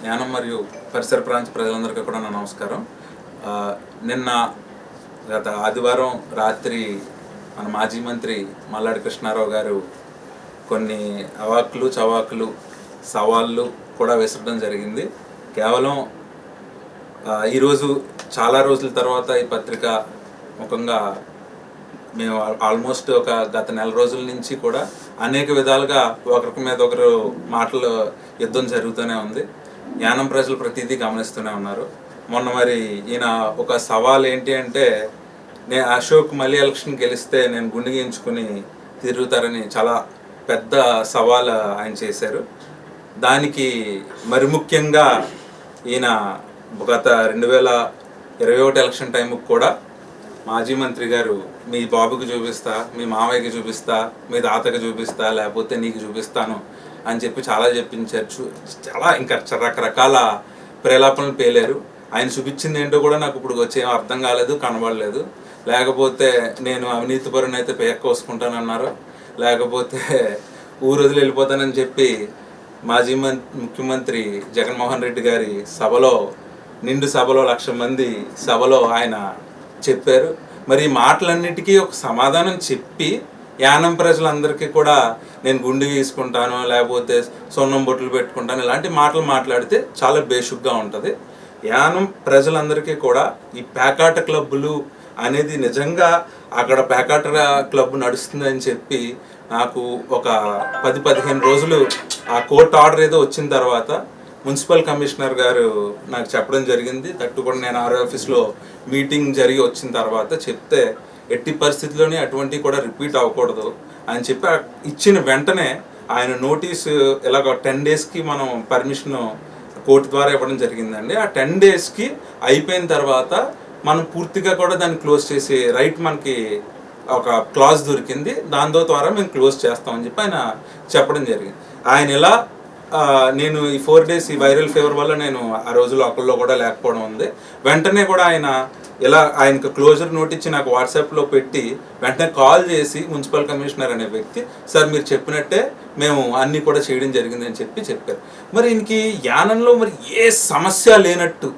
యానం మరియు పరిసర ప్రాంత ప్రజలందరికీ కూడా నా నమస్కారం. నిన్న గత ఆదివారం రాత్రి మన మాజీ మంత్రి మల్లాడి కృష్ణారావు గారు కొన్ని అవాకులు చవాకులు సవాళ్ళు కూడా విసరడం జరిగింది. కేవలం ఈరోజు చాలా రోజుల తర్వాత ఈ పత్రిక ముఖంగా మేము ఆల్మోస్ట్ ఒక గత నెల రోజుల నుంచి కూడా అనేక విధాలుగా ఒకరి మీద ఒకరు మాటలు యుద్ధం జరుగుతూనే ఉంది. యానం ప్రజలు ప్రతిదీ గమనిస్తూనే ఉన్నారు. మొన్న మరి ఈయన ఒక సవాల్ ఏంటి అంటే, నేను అశోక్ మళ్ళీ ఎలక్షన్ గెలిస్తే నేను గుండె గీయించుకుని తిరుగుతారని చాలా పెద్ద సవాల్ ఆయన చేశారు. దానికి మరి ముఖ్యంగా ఈయన గత 2021 ఎలక్షన్ టైంకి కూడా మాజీ మంత్రి గారు మీ బాబుకి చూపిస్తా, మీ మావయ్యకి చూపిస్తా, మీ తాతకి చూపిస్తా, లేకపోతే నీకు చూపిస్తాను అని చెప్పి చాలా చెప్పించారు. చాలా ఇంకా రకరకాల ప్రేలాపనలు పేలారు. ఆయన చూపించింది ఏంటో కూడా నాకు ఇప్పుడు వచ్చేం అర్థం కాలేదు, కనబడలేదు. లేకపోతే నేను అవినీతిపరుని అయితే పేక కోసుకుంటానన్నారు, లేకపోతే ఊరు వదిలి వెళ్ళిపోతానని చెప్పి మాజీ ముఖ్యమంత్రి జగన్మోహన్ రెడ్డి గారి సభలో, నిండు సభలో 1,00,000 మంది సభలో ఆయన చెప్పారు. మరి ఈ మాటలన్నిటికీ ఒక సమాధానం చెప్పి యానం ప్రజలందరికీ కూడా నేను గుండె గీసుకుంటాను, లేకపోతే సొన్నం బొట్లు పెట్టుకుంటాను, ఇలాంటి మాటలు మాట్లాడితే చాలా బేషుగ్గా ఉంటుంది. యానం ప్రజలందరికీ కూడా ఈ పేకాట క్లబ్బులు అనేది నిజంగా అక్కడ పేకాట క్లబ్ నడుస్తుందని చెప్పి నాకు ఒక 10-15 రోజులు ఆ కోర్టు ఆర్డర్ ఏదో వచ్చిన తర్వాత మున్సిపల్ కమిషనర్ గారు నాకు చెప్పడం జరిగింది. తట్టు కూడా నేను ఆర్ఓ ఆఫీస్లో మీటింగ్ జరిగి వచ్చిన తర్వాత చెప్తే, ఎట్టి పరిస్థితుల్లోనే అటువంటివి కూడా రిపీట్ అవ్వకూడదు అని చెప్పి ఇచ్చిన వెంటనే ఆయన నోటీసు ఇలాగ 10 డేస్కి మనం పర్మిషన్ కోర్టు ద్వారా ఇవ్వడం జరిగిందండి. ఆ 10 డేస్కి అయిపోయిన తర్వాత మనం పూర్తిగా కూడా దాన్ని క్లోజ్ చేసే రైట్ మనకి ఒక క్లాజ్ దొరికింది. దాని ద్వారా మేము క్లోజ్ చేస్తామని చెప్పి ఆయన చెప్పడం జరిగింది. ఆయన ఇలా నేను ఈ 4 డేస్ ఈ వైరల్ ఫీవర్ వల్ల నేను ఆ రోజు లోకల్లో కూడా లేకపోవడం ఉంది. వెంటనే కూడా ఆయన ఇలా ఆయనకు క్లోజర్ నోట్ ఇచ్చి నాకు వాట్సాప్లో పెట్టి వెంటనే కాల్ చేసి మున్సిపల్ కమిషనర్ అనే వ్యక్తి, సార్ మీరు చెప్పినట్టే మేము అన్నీ కూడా చేయడం జరిగిందని చెప్పారు. మరి ఈయనకి యానంలో మరి ఏ సమస్య లేనట్టు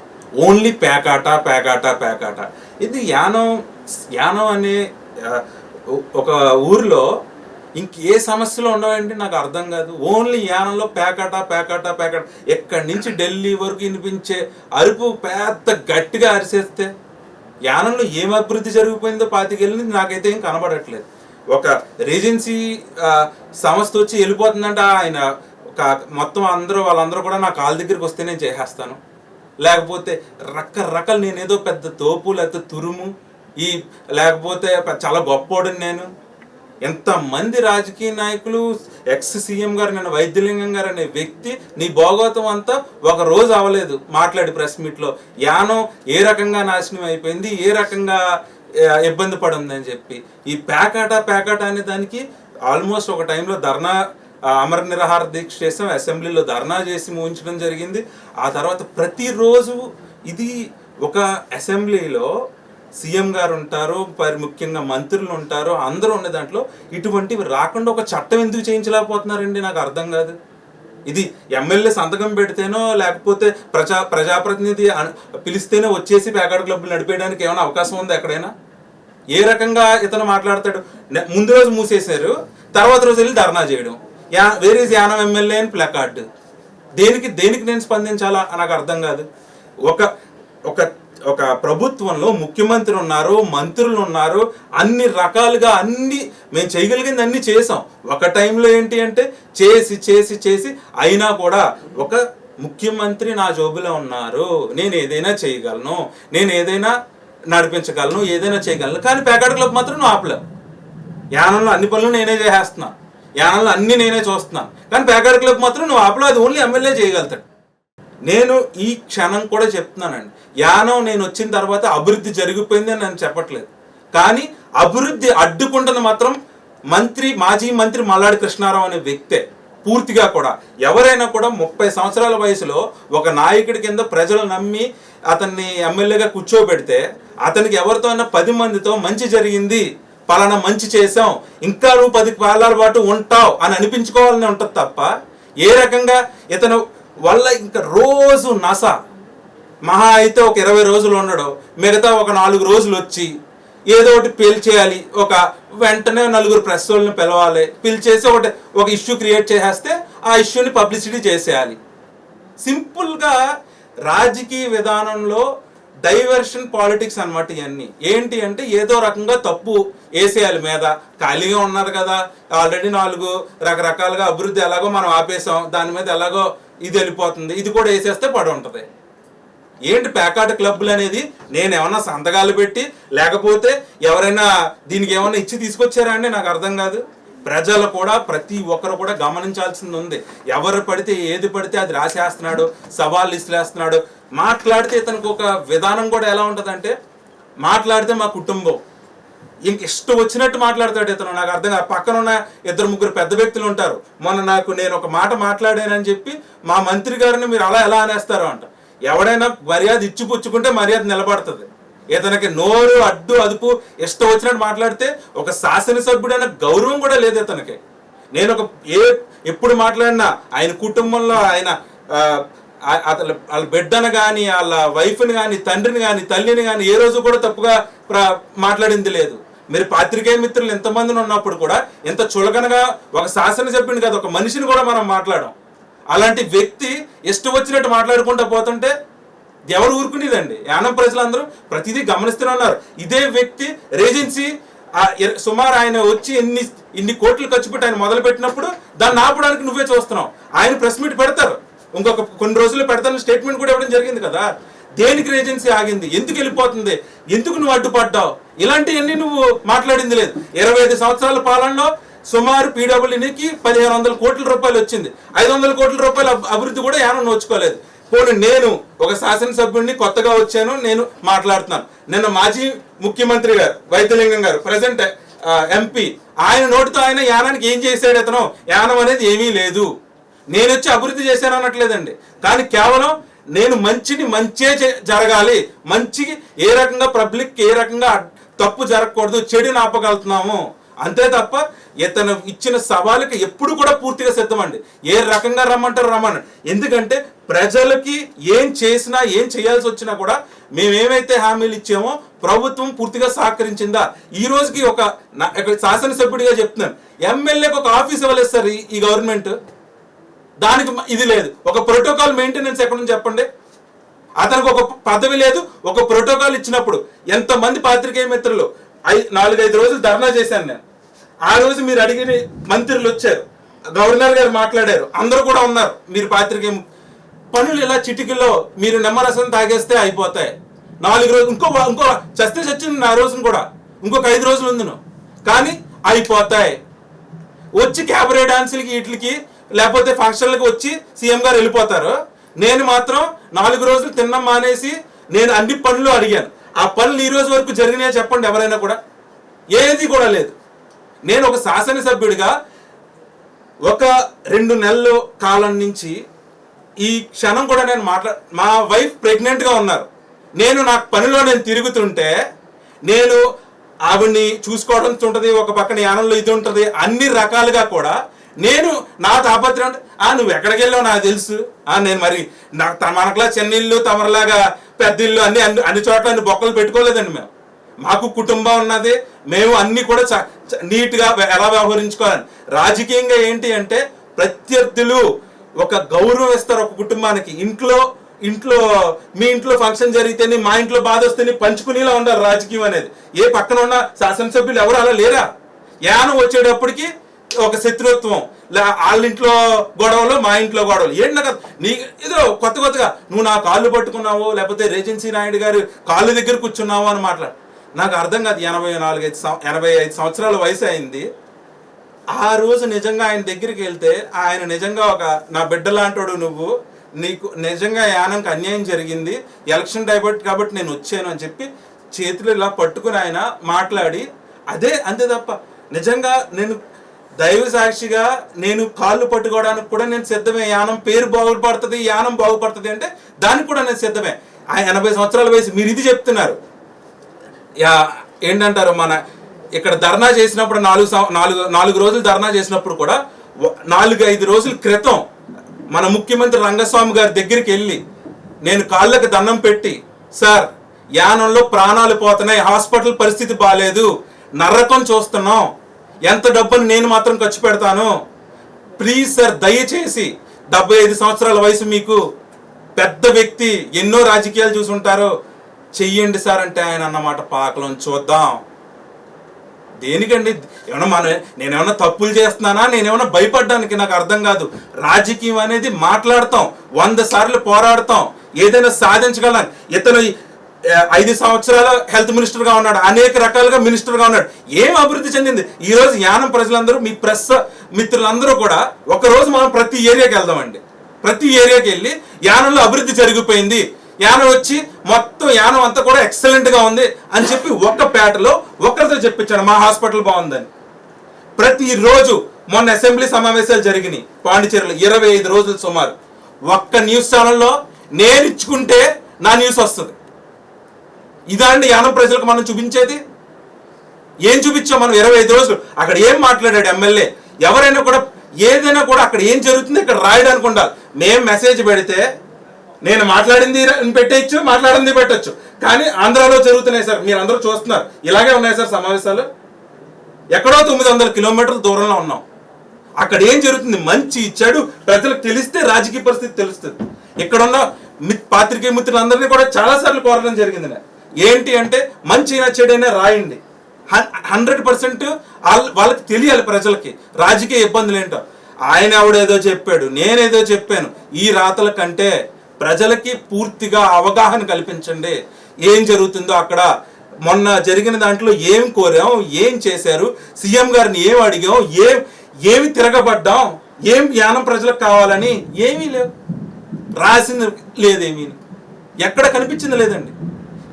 ఓన్లీ పేకాట పేకాట పేకాట. ఇది యానం అనే ఒక ఊరిలో ఇంకే సమస్యలు ఉండవండి, నాకు అర్థం కాదు. ఓన్లీ యానంలో పేకాట పేకాట పేకాట. ఎక్కడి నుంచి ఢిల్లీ వరకు వినిపించే అరుపు పెద్ద గట్టిగా అరిసేస్తే యానంలో ఏం అభివృద్ధి జరిగిపోయిందో 25 ఏళ్ళ నుంచి నాకైతే ఏం కనబడట్లేదు. ఒక రేజెన్సీ సంస్థ వచ్చి వెళ్ళిపోతుందంటే ఆయన మొత్తం వాళ్ళందరూ కూడా నా కాళ్ళ దగ్గరికి వస్తే నేను చేసేస్తాను, లేకపోతే రకరకాలు నేనేదో పెద్ద తోపు లేకపోతే తురుము లేకపోతే చాలా గొప్పోడని నేను. ఎంతమంది రాజకీయ నాయకులు, ఎక్స్ సీఎం గారు, నేను వైద్యలింగం గారు అనే వ్యక్తి నీ భోగవతం అంతా ఒక రోజు అవ్వలేదు మాట్లాడి ప్రెస్ మీట్లో యానం ఏ రకంగా నాశనం అయిపోయింది, ఏ రకంగా ఇబ్బంది పడుందని చెప్పి. ఈ పేకాట అనే దానికి ఆల్మోస్ట్ ఒక టైంలో ధర్నా, అమర నిరాహార దీక్ష చేసాం, అసెంబ్లీలో ధర్నా చేసి ముగించడం జరిగింది. ఆ తర్వాత ప్రతిరోజు ఇది ఒక అసెంబ్లీలో సీఎం గారు ఉంటారు, ముఖ్యంగా మంత్రులు ఉంటారు, అందరూ ఉన్న దాంట్లో ఇటువంటివి రాకుండా ఒక చట్టం ఎందుకు చేయించలేకపోతున్నారండి, నాకు అర్థం కాదు. ఇది ఎమ్మెల్యే సంతకం పెడితేనో లేకపోతే ప్రజాప్రతినిధి పిలిస్తేనే వచ్చేసి పేకాట క్లబ్బులు నడిపేయడానికి ఏమైనా అవకాశం ఉందా ఎక్కడైనా? ఏ రకంగా ఇతను మాట్లాడతాడు? ముందు రోజు మూసేశారు, తర్వాత రోజు వెళ్ళి ధర్నా చేయడం. వేర్ ఈజ్ యానం ఎమ్మెల్యే అని ప్లకార్డ్. దేనికి నేను స్పందించాలా నాకు అర్థం కాదు. ఒక ప్రభుత్వంలో ముఖ్యమంత్రి ఉన్నారు, మంత్రులు ఉన్నారు, అన్ని రకాలుగా అన్ని మేము చేయగలిగింది అన్ని చేసాం. ఒక టైంలో ఏంటి అంటే చేసి అయినా కూడా ఒక ముఖ్యమంత్రి నా జోబులో ఉన్నారు, నేను ఏదైనా చేయగలను, నేను ఏదైనా నడిపించగలను, ఏదైనా చేయగలను. కానీ పేకాట క్లబ్ మాత్రం నువ్వు ఆపలేవు. యానంలో అన్ని పనులు నేనే చేసేస్తున్నాను, యానంలో అన్ని నేనే చూస్తున్నాను, కానీ పేకాట క్లబ్ మాత్రం నువ్వు ఆపలేవు. అది ఓన్లీ ఎమ్మెల్యే చేయగలుగుతాడు. నేను ఈ క్షణం కూడా చెప్తున్నానండి, యానం నేను వచ్చిన తర్వాత అభివృద్ధి జరిగిపోయింది అని నేను చెప్పట్లేదు, కానీ అభివృద్ధి అడ్డుకుంటున్న మాత్రం మాజీ మంత్రి మల్లాడి కృష్ణారావు అనే వ్యక్తే. పూర్తిగా కూడా ఎవరైనా కూడా 30 సంవత్సరాల వయసులో ఒక నాయకుడి కింద ప్రజలు నమ్మి అతన్ని ఎమ్మెల్యేగా కూర్చోబెడితే అతనికి ఎవరితో అయినా 10 మందితో మంచి జరిగింది, పలానా మంచి చేసాం, ఇంకా నువ్వు 10 కాలాల పాటు ఉంటావు అని అనిపించుకోవాలని ఉంటుంది తప్ప ఏ రకంగా ఇతను వల్ల ఇంకా రోజు రాజు నసా మహా అయితే ఒక 20 రోజులు ఉండడు, మిగతా ఒక 4 రోజులు వచ్చి ఏదో ఒకటి పేల్చేయాలి, ఒక వెంటనే 4 ప్రెస్ వాళ్ళని పిలవాలి, పిలిచేసి ఒక ఇష్యూ క్రియేట్ చేసేస్తే ఆ ఇష్యూని పబ్లిసిటీ చేసేయాలి. సింపుల్గా రాజకీయ విధానంలో డైవర్షన్ పాలిటిక్స్ అన్నమాట. ఇవన్నీ ఏంటి అంటే ఏదో రకంగా తప్పు వేసేయాలి మీద. ఖాళీగా ఉన్నారు కదా, ఆల్రెడీ 4 రకరకాలుగా అభివృద్ధి ఎలాగో మనం ఆపేసాం, దాని మీద ఎలాగో ఇది వెళ్ళిపోతుంది, ఇది కూడా వేసేస్తే పడి ఉంటుంది. ఏంటి ప్యాకాట్ క్లబ్లు అనేది? నేను ఏమన్నా సంతకాలు పెట్టి లేకపోతే ఎవరైనా దీనికి ఏమన్నా ఇచ్చి తీసుకొచ్చారా అండి? నాకు అర్థం కాదు. ప్రజలు కూడా ప్రతి ఒక్కరు కూడా గమనించాల్సింది ఉంది. ఎవరు పడితే ఏది పడితే అది రాసేస్తున్నాడు, సవాళ్ళు ఇస్తులేస్తున్నాడు. మాట్లాడితే ఇతనికి ఒక విధానం కూడా ఎలా ఉంటుందంటే, మాట్లాడితే మా కుటుంబం ఇంక ఇష్టం వచ్చినట్టు మాట్లాడతాడు ఇతను. నాకు అర్థం కాదు. పక్కన ఉన్న 2-3 పెద్ద వ్యక్తులు ఉంటారు. మొన్న నేను ఒక మాట మాట్లాడానని చెప్పి మా మంత్రి గారిని మీరు అలా ఎలా అనేస్తారు అంట. ఎవడైనా మర్యాద ఇచ్చిపుచ్చుకుంటే మర్యాద నిలబడుతుంది. ఇతనికి నోరు అడ్డు అదుపు ఇష్టం వచ్చినట్టు మాట్లాడితే ఒక శాసనసభ్యుడైన గౌరవం కూడా లేదు ఇతనికి. నేను ఎప్పుడు మాట్లాడినా ఆయన కుటుంబంలో ఆయన వాళ్ళ బిడ్డను కానీ వాళ్ళ వైఫ్ని కానీ తండ్రిని కానీ తల్లిని కానీ ఏ రోజు కూడా తప్పుగా మాట్లాడింది లేదు. మీరు పాత్రికేయ మిత్రులు ఎంతమందిని ఉన్నప్పుడు కూడా ఎంత చులకనగా ఒక శాసనసభ్యుని కాదు ఒక మనిషిని కూడా మనం మాట్లాడాం. అలాంటి వ్యక్తి ఇష్టం వచ్చినట్టు మాట్లాడుకుంటూ పోతుంటే ఎవరు ఊరుకునేదండి? యానం ప్రజలందరూ ప్రతిదీ గమనిస్తూనే ఉన్నారు. ఇదే వ్యక్తి రేజెన్సీ సుమారు ఆయన వచ్చి ఇన్ని కోట్లు ఖర్చు పెట్టి ఆయన మొదలు పెట్టినప్పుడు దాన్ని ఆపడానికి నువ్వే చూస్తున్నావు. ఆయన ప్రెస్ మీట్ పెడతారు, ఇంకొక కొన్ని రోజులు పెడతాను స్టేట్మెంట్ కూడా ఇవ్వడం జరిగింది కదా. దేనికి రేజెన్సీ ఆగింది? ఎందుకు వెళ్ళిపోతుంది? ఎందుకు నువ్వు అడ్డుపడ్డావు? ఇలాంటివన్నీ నువ్వు మాట్లాడింది లేదు. 25 సంవత్సరాల పాలనలో సుమారు పీడబ్ల్యూడీకి 1500 కోట్ల రూపాయలు వచ్చింది. 500 కోట్ల రూపాయల అభివృద్ధి కూడా యానం నోచుకోలేదు. పోనీ నేను ఒక శాసనసభ్యుడిని కొత్తగా వచ్చాను, నేను మాట్లాడుతున్నాను. నిన్న మాజీ ముఖ్యమంత్రి గారు వైద్యలింగం గారు ప్రజెంట్ ఎంపీ, ఆయన నోటితో ఆయన యానానికి ఏం చేశాడు? ఇతను యానం అనేది ఏమీ లేదు, నేను వచ్చి అభివృద్ధి చేశాను అనట్లేదండి. కానీ కేవలం నేను మంచే జరగాలి, మంచికి ఏ రకంగా పబ్లిక్ ఏ రకంగా తప్పు జరగకూడదు, చెడుని ఆపగలుగుతున్నాము అంతే తప్ప ఇతను ఇచ్చిన సవాలుకి ఎప్పుడు కూడా పూర్తిగా సిద్ధమండి. ఏ రకంగా రమ్మంటారు రమ్మని. ఎందుకంటే ప్రజలకి ఏం చేసినా ఏం చేయాల్సి వచ్చినా కూడా మేమేమైతే హామీలు ఇచ్చామో ప్రభుత్వం పూర్తిగా సహకరించిందా? ఈ రోజుకి ఒక శాసనసభ్యుడిగా చెప్తున్నాను, ఎమ్మెల్యేకి ఒక ఆఫీస్ ఇవ్వలేదు సార్ ఈ గవర్నమెంట్. దానికి ఇది లేదు. ఒక ప్రోటోకాల్ మెయింటెనెన్స్ ఎక్కడ నుంచి చెప్పండి? అతనికి ఒక పదవి లేదు. ఒక ప్రోటోకాల్ ఇచ్చినప్పుడు ఎంతమంది పాత్రికేయ మిత్రులు 4-5 రోజులు ధర్నా చేశాను నేను. ఆ రోజు మీరు అడిగిన మంత్రులు వచ్చారు, గవర్నర్ గారు మాట్లాడారు, అందరూ కూడా ఉన్నారు. మీరు పాత్రికేయ పనులు ఇలా చిటికల్లో మీరు నిమ్మరసం తాగేస్తే అయిపోతాయి. 4 రోజులు ఇంకో చస్తే చచ్చింది ఆ రోజును కూడా, ఇంకొక 5 రోజులు ఉందిను, కానీ అయిపోతాయి. వచ్చి క్యాబరే డాన్సులకి వీటికి లేకపోతే ఫంక్షన్లకు వచ్చి సీఎం గారు వెళ్ళిపోతారు. నేను మాత్రం 4 రోజులు తిన్నాం మానేసి నేను అన్ని పనులు అడిగాను. ఆ పనులు ఈ రోజు వరకు జరిగినాయో చెప్పండి ఎవరైనా కూడా? ఏది కూడా లేదు. నేను ఒక శాసనసభ్యుడిగా ఒక 2 నెలల కాలం నుంచి ఈ క్షణం కూడా నేను మా వైఫ్ ప్రెగ్నెంట్గా ఉన్నారు. నా పనిలో నేను తిరుగుతుంటే నేను ఆవిడ్ని చూసుకోవడం ఉంటుంది, ఒక పక్కన యానంలో ఇది ఉంటుంది, అన్ని రకాలుగా కూడా నేను నా తాపత్రం అంటే నువ్వు ఎక్కడికి వెళ్ళావు నాకు తెలుసు. నేను మరి మనకులా చెన్నీళ్ళు తమరలాగా పెద్ద ఇల్లు అన్ని చోట్ల అన్ని బొక్కలు పెట్టుకోలేదండి. మాకు కుటుంబం ఉన్నది, మేము అన్ని కూడా నీట్గా ఎలా వ్యవహరించుకోవాలని. రాజకీయంగా ఏంటి అంటే ప్రత్యర్థులు ఒక గౌరవం ఇస్తారు ఒక కుటుంబానికి. ఇంట్లో మీ ఇంట్లో ఫంక్షన్ జరిగితేనే మా ఇంట్లో బాధ వస్తేనే పంచుకునేలా ఉండాలి రాజకీయం అనేది. ఏ పక్కన ఉన్న శాసనసభ్యులు ఎవరు అలా లేరా? యానం వచ్చేటప్పటికి ఒక శత్రుత్వం, వాళ్ళ ఇంట్లో గొడవలు మా ఇంట్లో గొడవలు. ఏంటి నాకు ఏదో కొత్తగా నువ్వు నా కాళ్ళు పట్టుకున్నావు లేకపోతే రేజెన్సీ నాయుడు గారు కాళ్ళు దగ్గర కూర్చున్నావు అని మాట్లాడు. నాకు అర్థం కాదు. 85 సంవత్సరాల వయసు అయింది. ఆ రోజు నిజంగా ఆయన దగ్గరికి వెళ్తే ఆయన నిజంగా నా బిడ్డ లాంటోడు, నీకు నిజంగా యానంకి అన్యాయం జరిగింది, ఎలక్షన్ డైవర్ట్ కాబట్టి నేను వచ్చాను అని చెప్పి చేతులు ఇలా పట్టుకుని ఆయన మాట్లాడి అంతే తప్ప నిజంగా నేను దైవ సాక్షిగా నేను కాళ్ళు పట్టుకోవడానికి కూడా నేను సిద్ధమే. యానం పేరు బాగుపడుతుంది, యానం బాగుపడుతుంది అంటే దానికి కూడా నేను సిద్ధమే. ఆయన 80 సంవత్సరాల వయసు. మీరు ఇది చెప్తున్నారు ఏంటంటారు? మన ఇక్కడ ధర్నా చేసినప్పుడు 4 రోజులు ధర్నా చేసినప్పుడు కూడా 4-5 రోజుల క్రితం మన ముఖ్యమంత్రి రంగస్వామి గారి దగ్గరికి వెళ్ళి నేను కాళ్ళకి దండం పెట్టి, సార్ యానంలో ప్రాణాలు పోతున్నాయి, హాస్పిటల్ పరిస్థితి బాగాలేదు, నరకం చూస్తున్నాం, ఎంత డబ్బుని నేను మాత్రం ఖర్చు పెడతాను, ప్లీజ్ సార్ దయచేసి 75 సంవత్సరాల వయసు మీకు, పెద్ద వ్యక్తి, ఎన్నో రాజకీయాలు చూసుంటారు, చెయ్యండి సార్ అంటే ఆయన అన్నమాట పాకలం చూద్దాం. దేనికండి? ఏమన్నా నేనేమన్నా తప్పులు చేస్తున్నానా, నేనేమన్నా భయపడ్డానికి? నాకు అర్థం కాదు. రాజకీయం అనేది మాట్లాడతాం, 100 సార్లు పోరాడతాం, ఏదైనా సాధించగలం. ఇతను 5 సంవత్సరాల హెల్త్ మినిస్టర్గా ఉన్నాడు, అనేక రకాలుగా మినిస్టర్గా ఉన్నాడు, ఏం అభివృద్ధి చెందింది? ఈరోజు యానం ప్రజలందరూ, మీ ప్రెస్ మిత్రులందరూ కూడా ఒకరోజు మనం ప్రతి ఏరియాకి వెళ్దామండి. ప్రతి ఏరియాకి వెళ్ళి యానంలో అభివృద్ధి జరిగిపోయింది, యానం వచ్చి మొత్తం యానం అంతా కూడా ఎక్సలెంట్గా ఉంది అని చెప్పి ఒక్క పేటలో ఒకరితో చెప్పించాడు మా హాస్పిటల్ బాగుందని. ప్రతిరోజు మొన్న అసెంబ్లీ సమావేశాలు జరిగినాయి పాండిచేరిలో, 25 రోజులు సుమారు. ఒక్క న్యూస్ ఛానల్లో నేను ఇచ్చుకుంటే నా న్యూస్ వస్తుంది. ఇదా అండి యానం ప్రజలకు మనం చూపించేది? ఏం చూపించాం మనం 25 రోజులు? అక్కడ ఏం మాట్లాడాడు ఎమ్మెల్యే? ఎవరైనా కూడా ఏదైనా కూడా అక్కడ ఏం జరుగుతుంది ఇక్కడ రాయడానికి ఉండాలి. మేము మెసేజ్ పెడితే నేను మాట్లాడింది పెట్టచ్చు, మాట్లాడింది పెట్టచ్చు, కానీ ఆంధ్రాలో జరుగుతున్నాయి సార్, మీరు అందరూ చూస్తున్నారు, ఇలాగే ఉన్నాయి సార్ సమావేశాలు. ఎక్కడో 900 కిలోమీటర్ల దూరంలో ఉన్నాం. అక్కడ ఏం జరుగుతుంది, మంచి చెడు ప్రజలకు తెలిస్తే రాజకీయ పరిస్థితి తెలుస్తుంది. ఇక్కడున్న పాత్రికేయ మిత్రులందరినీ కూడా చాలాసార్లు కోరడం జరిగింది. ఏంటి అంటే మంచి చెడైనా రాయండి, 100% వాళ్ళకి తెలియాలి ప్రజలకి రాజకీయ ఇబ్బందులు ఏంటో. ఆయన ఎవడేదో చెప్పాడు, నేనేదో చెప్పాను, ఈ రాతల కంటే ప్రజలకి పూర్తిగా అవగాహన కల్పించండి. ఏం జరుగుతుందో అక్కడ, మొన్న జరిగిన దాంట్లో ఏం కోరాం, ఏం చేశారు, సీఎం గారిని ఏం అడిగాం, ఏమి తిరగబడ్డాం, ఏం యానం ప్రజలకు కావాలని ఏమీ లేవు, రాసింది లేదేమీ, ఎక్కడ కనిపించింది లేదండి.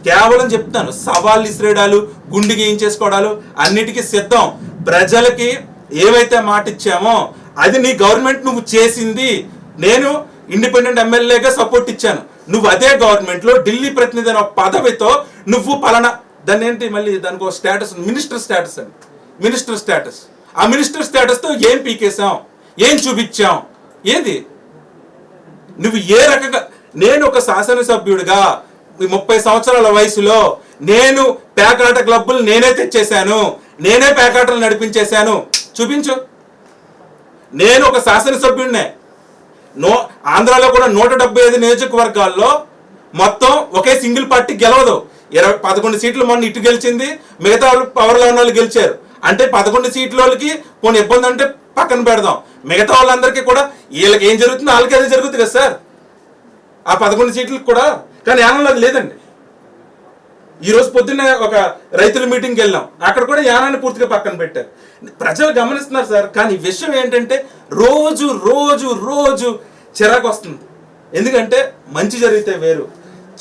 కేవలం చెప్తాను, సవాళ్ళు ఇసిరేడాలు, గుండెకి ఏం చేసుకోవడాలు అన్నిటికీ సిద్ధం. ప్రజలకి ఏవైతే మాట ఇచ్చామో అది నీ గవర్నమెంట్ నువ్వు చేసింది. నేను ఇండిపెండెంట్ ఎమ్మెల్యేగా సపోర్ట్ ఇచ్చాను, నువ్వు అదే గవర్నమెంట్లో ఢిల్లీ ప్రతినిధి అనే పదవితో నువ్వు పలానా, దాన్ని ఏంటి మళ్ళీ దానికి ఒక స్టేటస్, మినిస్టర్ స్టేటస్ అండి, మినిస్టర్ స్టేటస్. ఆ మినిస్టర్ స్టేటస్తో ఏం పీకేసాం, ఏం చూపించాం, ఏది నువ్వు ఏ రకంగా? నేను ఒక శాసనసభ్యుడిగా 30 సంవత్సరాల వయసులో నేను పేకాట క్లబ్బులు నేనే తెచ్చేశాను, నేనే పేకాటలు నడిపించేశాను, చూపించు. నేను ఒక శాసనసభ్యుడినే. ఆంధ్రాలో కూడా 175 నియోజకవర్గాల్లో మొత్తం ఒకే సింగిల్ పార్టీ గెలవదు. 11 సీట్లు మొన్న ఇటు గెలిచింది, మిగతా వాళ్ళు పవర్లో ఉన్న వాళ్ళు గెలిచారు. అంటే 11 సీట్ల వాళ్ళకి కొన్ని ఇబ్బంది అంటే పక్కన పెడదాం, మిగతా వాళ్ళందరికీ కూడా వీళ్ళకి ఏం జరుగుతుందో వాళ్ళకి అదే జరుగుతుంది కదా సార్, ఆ 11 సీట్లకు కూడా. కానీ యానంలో అది లేదండి. ఈరోజు పొద్దున్న ఒక రైతుల మీటింగ్కి వెళ్ళాం, అక్కడ కూడా యానాన్ని పూర్తిగా పక్కన పెట్టారు. ప్రజలు గమనిస్తున్నారు సార్. కానీ విషయం ఏంటంటే రోజు రోజు రోజు చిరాకు వస్తుంది. ఎందుకంటే మంచి జరిగితే వేరు,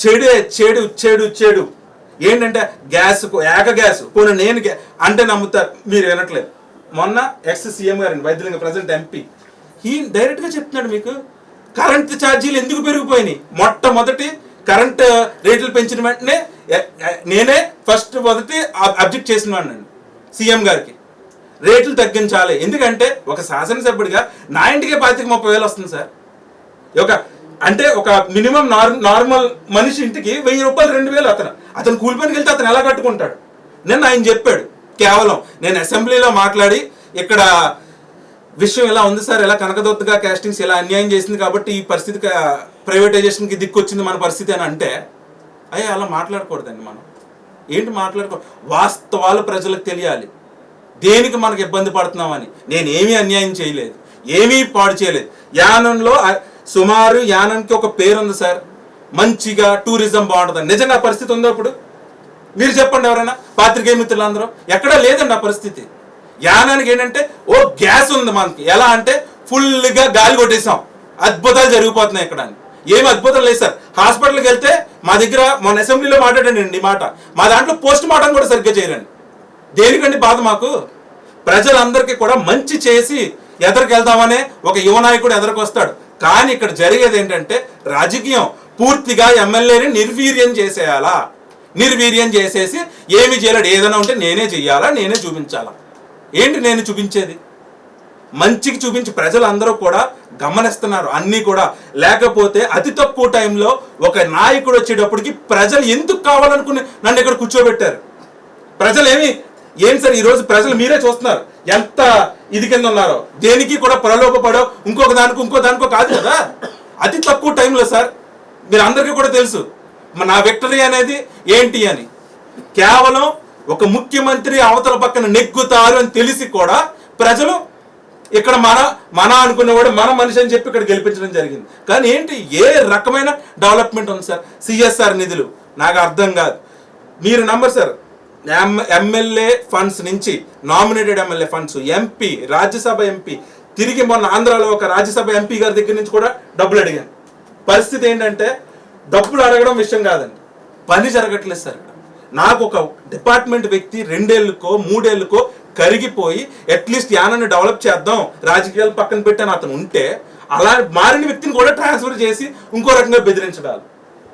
చెడే చెడు చెడు చెడు. ఏంటంటే గ్యాస్కు ఏక గ్యాస్ పోనీ నేను అంటే నమ్ముతారు, మీరు వినట్లేదు. మొన్న ఎక్స్ సీఎం గారండి వైద్యులంగా ప్రజెంట్ ఎంపీ, ఈ డైరెక్ట్గా చెప్తున్నాడు మీకు కరెంట్ ఛార్జీలు ఎందుకు పెరిగిపోయినాయి. మొట్టమొదటి కరెంట్ రేట్లు పెంచిన వెంటనే నేనే మొదటి అబ్జెక్ట్ చేసిన వాడినండి సీఎం గారికి, రేట్లు తగ్గించాలి. ఎందుకంటే ఒక శాసనసభ్యుడిగా నా ఇంటికే 25-30 వేలు వస్తుంది సార్. అంటే ఒక మినిమం నార్మల్ మనిషి ఇంటికి 1000 రూపాయలు 2000 అతను కూలి పనికి వెళ్తే అతను ఎలా కట్టుకుంటాడు? నిన్న ఆయన చెప్పాడు. కేవలం నేను అసెంబ్లీలో మాట్లాడి ఇక్కడ విషయం ఎలా ఉంది సార్, ఎలా కనకదొత్తుగా కాస్టింగ్స్ ఇలా అన్యాయం చేసింది కాబట్టి ఈ పరిస్థితి ప్రైవేటైజేషన్కి దిక్కొచ్చింది మన పరిస్థితి అని అంటే, అయ్యా అలా మాట్లాడకూడదండి. మనం ఏంటి మాట్లాడకూడదు, వాస్తవాలు ప్రజలకు తెలియాలి. దేనికి మనకు ఇబ్బంది పడుతున్నామని. నేను ఏమీ అన్యాయం చేయలేదు, ఏమీ పాడు చేయలేదు. యానంలో సుమారు యానంకి ఒక పేరు ఉంది సార్, మంచిగా టూరిజం బాగుంటుంది. నిజంగా పరిస్థితి ఉందో ఇప్పుడు మీరు చెప్పండి, ఎవరైనా పాత్రికేయ మిత్రులందరూ. ఎక్కడా లేదండి ఆ పరిస్థితి. యానానికి ఏంటంటే ఓ గ్యాస్ ఉంది మనకి, ఎలా అంటే ఫుల్గా గాలి కొట్టేసాం, అద్భుతాలు జరిగిపోతున్నాయి ఇక్కడ. ఏమి అద్భుతం లేదు సార్. హాస్పిటల్కి వెళ్తే మా దగ్గర మొన్న అసెంబ్లీలో మాట్లాడండి ఈ మాట, మా దాంట్లో పోస్ట్ మార్టం కూడా సరిగ్గా చేయరండి. దేనికండి బాధ మాకు? ప్రజలందరికీ కూడా మంచి చేసి ఎదరికెళ్దామనే ఒక యువ నాయకుడు ఎదరికొస్తాడు. కానీ ఇక్కడ జరిగేది ఏంటంటే రాజకీయం. పూర్తిగా ఎమ్మెల్యేని నిర్వీర్యం చేసేయాలా, నిర్వీర్యం చేసేసి ఏమి చేయలేడు, ఏదైనా ఉంటే నేనే చెయ్యాలా, నేనే చూపించాలా. ఏంటి నేను చూపించేది? మంచికి చూపించి ప్రజలందరూ కూడా గమనిస్తున్నారు అన్నీ కూడా. లేకపోతే అతి తక్కువ టైంలో ఒక నాయకుడు వచ్చేటప్పటికి ప్రజలు ఎందుకు కావాలనుకుని నన్ను ఇక్కడ కూర్చోబెట్టారు? ప్రజలు ఏం సార్ ఈరోజు ప్రజలు మీరే చూస్తున్నారు ఎంత ఇది కింద ఉన్నారో. దేనికి కూడా ప్రలోభపడో ఇంకో దానికో కాదు కదా. అతి తక్కువ టైంలో సార్ మీరు అందరికీ కూడా తెలుసు నా విక్టరీ అనేది ఏంటి అని. కేవలం ఒక ముఖ్యమంత్రి అవతల పక్కన నెగ్గుతారు అని తెలిసి కూడా ప్రజలు ఇక్కడ మన అనుకున్నవాడు మన మనిషి అని చెప్పి ఇక్కడ గెలిపించడం జరిగింది. కానీ ఏంటి ఏ రకమైన డెవలప్మెంట్ ఉంది సార్? సిఎస్ఆర్ నిధులు నాకు అర్థం కాదు. మీరు నంబర్ సార్ ఎమ్మెల్యే ఫండ్స్ నుంచి nominated MLA funds, MP, Rajya Sabha MP, తిరిగి మొన్న ఆంధ్రాలో ఒక రాజ్యసభ ఎంపీ గారి దగ్గర నుంచి కూడా డబ్బులు అడిగాను. పరిస్థితి ఏంటంటే డబ్బులు అడగడం విషయం కాదండి, పని జరగట్లేదు సార్. నాకు ఒక డిపార్ట్మెంట్ వ్యక్తి 2 ఏళ్ళకో 3 ఏళ్ళకో కరిగిపోయి అట్లీస్ట్ యానాన్ని డెవలప్ చేద్దాం రాజకీయాలు పక్కన పెట్టాను అతను ఉంటే, అలా మారిన వ్యక్తిని కూడా ట్రాన్స్ఫర్ చేసి ఇంకో రకంగా బెదిరించడాలు.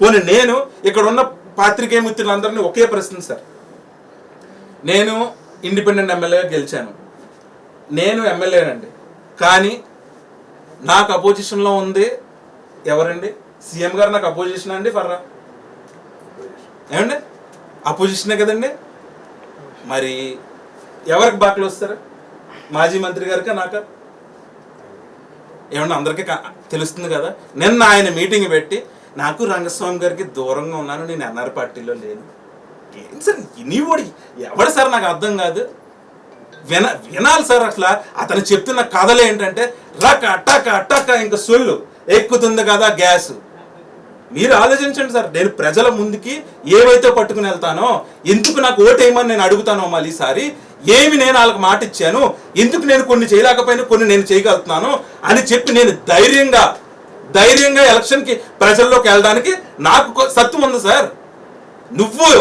పోనీ నేను ఇక్కడ ఉన్న పాత్రికేయ మిత్రులందరినీ ఒకే ప్రశ్న సార్, నేను ఇండిపెండెంట్ ఎమ్మెల్యేగా గెలిచాను, నేను ఎమ్మెల్యేనండి, కానీ నాకు అపోజిషన్లో ఉంది ఎవరండి? సీఎం గారు నాకు అపోజిషన్ అండి ఫర్రా ఏమండి? అపోజిషనే కదండి. మరి ఎవరికి బాకలు వస్తారు? మాజీ మంత్రి గారికి నాక ఏమన్నా అందరికీ తెలుస్తుంది కదా. నిన్న ఆయన మీటింగ్ పెట్టి నాకు రంగస్వామి గారికి దూరంగా ఉన్నాను, నేను ఎన్ఆర్ పార్టీలో లేను. ఏం సార్ నీవోడి ఎవడు సార్? నాకు అర్థం కాదు. వినాలి సార్. అసలు అతను చెప్తున్న కథలు ఏంటంటే రక అట్టక అట్టక ఇంకా సొల్లు ఎక్కుతుంది కదా గ్యాస్. మీరు ఆలోచించండి సార్, నేను ప్రజల ముందుకి ఏవైతే పట్టుకుని వెళ్తానో, ఎందుకు నాకు ఓటేయమని నేను అడుగుతానో మళ్ళీసారి, ఏమి నేను వాళ్ళకి మాట ఇచ్చాను, ఎందుకు నేను కొన్ని చేయలేకపోయినా కొన్ని నేను చేయగలుగుతున్నాను అని చెప్పి నేను ధైర్యంగా ఎలక్షన్కి ప్రజల్లోకి వెళ్ళడానికి నాకు సత్యం ఉంది సార్. నువ్వు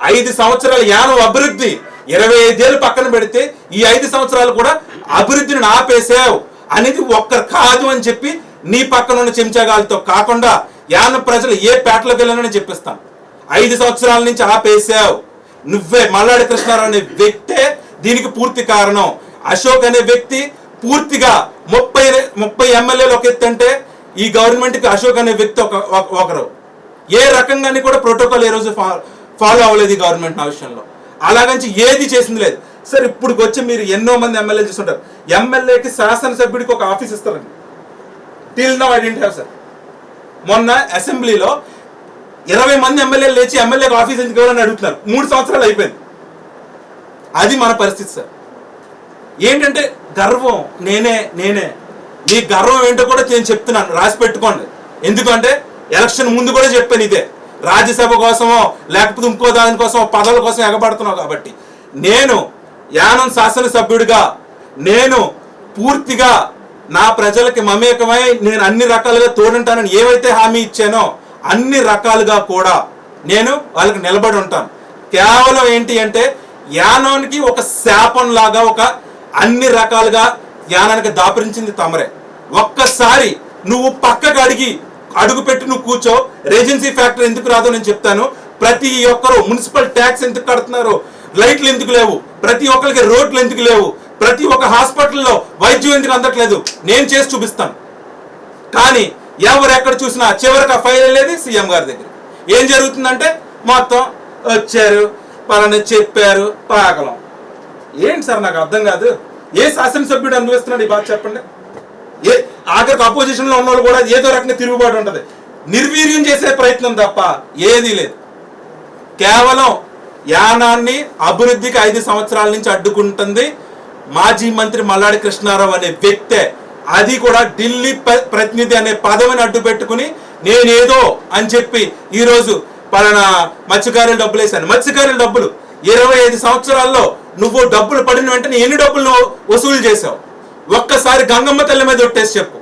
5 సంవత్సరాల యానం అభివృద్ధి 25 ఏళ్ళు పక్కన పెడితే ఈ 5 సంవత్సరాలు కూడా అభివృద్ధిని ఆపేసావు అనేది ఒక్కరు కాదు అని చెప్పి నీ పక్కన ఉన్న చెంచాగాలతో కాకుండా యానం ప్రజలు ఏ పేటలోకి వెళ్ళానని చెప్పిస్తాను. 5 సంవత్సరాల నుంచి ఆపేసావు నువ్వే. మల్లాడి కృష్ణారావు అనే వ్యక్తే దీనికి పూర్తి కారణం. అశోక్ అనే వ్యక్తి పూర్తిగా 30 ఎమ్మెల్యేలు ఒక ఎత్తు అంటే ఈ గవర్నమెంట్కి అశోక్ అనే వ్యక్తి ఒకరు. ఏ రకంగాని కూడా ప్రోటోకాల్ ఏ రోజు ఫాలో అవ్వలేదు ఈ గవర్నమెంట్ నా విషయంలో. అలాగంచి ఏది చేసింది లేదు సార్. ఇప్పుడు వచ్చి మీరు ఎన్నో మంది ఎమ్మెల్యేలు చూస్తుంటారు, ఎమ్మెల్యేకి శాసనసభ్యుడికి ఒక ఆఫీస్ ఇస్తారండి. Till now I didn't have sir. మొన్న అసెంబ్లీలో 20 మంది ఎమ్మెల్యేలు లేచి ఎమ్మెల్యేకి ఆఫీస్ ఎందుకు ఇవ్వాలని అడుగుతున్నారు. 3 సంవత్సరాలు అయిపోయింది. అది మన పరిస్థితి సార్. ఏంటంటే గర్వం నేనే. మీ గర్వం ఏంటో కూడా నేను చెప్తున్నాను, రాసి పెట్టుకోండి. ఎందుకంటే ఎలక్షన్ ముందు కూడా చెప్పాను ఇదే, రాజ్యసభ కోసమో లేకపోతే ఇంకో దానికోసమో పదవుల కోసం ఎగబడుతున్నావు కాబట్టి. నేను యానం శాసనసభ్యుడిగా నేను పూర్తిగా నా ప్రజలకి మమేకమై నేను అన్ని రకాలుగా తోడుంటానని ఏవైతే హామీ ఇచ్చానో అన్ని రకాలుగా కూడా నేను వాళ్ళకి నిలబడి ఉంటాను. కేవలం ఏంటి అంటే యానానికి ఒక శాపం లాగా ఒక అన్ని రకాలుగా యానానికి దాపరించింది తమరే. ఒక్కసారి నువ్వు పక్కకు అడుగు పెట్టి నువ్వు కూర్చో. రెజెన్సీ ఫ్యాక్టరీ ఎందుకు రాదో నేను చెప్తాను. ప్రతి ఒక్కరు మున్సిపల్ ట్యాక్స్ ఎందుకు కడుతున్నారు, లైట్లు ఎందుకు లేవు, ప్రతి ఒక్కరికి రోడ్లు ఎందుకు లేవు, ప్రతి ఒక్క హాస్పిటల్లో వైద్యం ఎందుకు అందట్లేదు నేను చేసి చూపిస్తాను. కానీ ఎవరు ఎక్కడ చూసినా చివరికి ఆ ఫైల్ వెళ్ళేది సీఎం గారి దగ్గర. ఏం జరుగుతుందంటే మొత్తం వచ్చారు పలానా చెప్పారు పాకలం. ఏంటి సార్ నాకు అర్థం కాదు. ఏ శాసనసభ్యుడు అనుభవిస్తున్నాడు ఈ బాధ చెప్పండి. ఆఖరికి అపోజిషన్లో ఉన్న వాళ్ళు కూడా ఏదో రకంగా తిరుగుబాటు ఉంటుంది. నిర్వీర్యం చేసే ప్రయత్నం తప్ప ఏదీ లేదు. కేవలం యానాన్ని అభివృద్ధికి 5 సంవత్సరాల నుంచి అడ్డుకుంటుంది మాజీ మంత్రి మల్లాడి కృష్ణారావు అనే వ్యక్తే. అది కూడా ఢిల్లీ ప్రతినిధి అనే పదవిని అడ్డు పెట్టుకుని నేనేదో అని చెప్పి ఈరోజు పలానా మత్స్యకారులు డబ్బులు వేశాను. మత్స్యకారుల డబ్బులు 25 సంవత్సరాల్లో నువ్వు డబ్బులు పడిన వెంటనే ఎన్ని డబ్బులు వసూలు చేసావు? ఒక్కసారి గంగమ్మ తల్లి మీద ఒట్టేసి చెప్పు.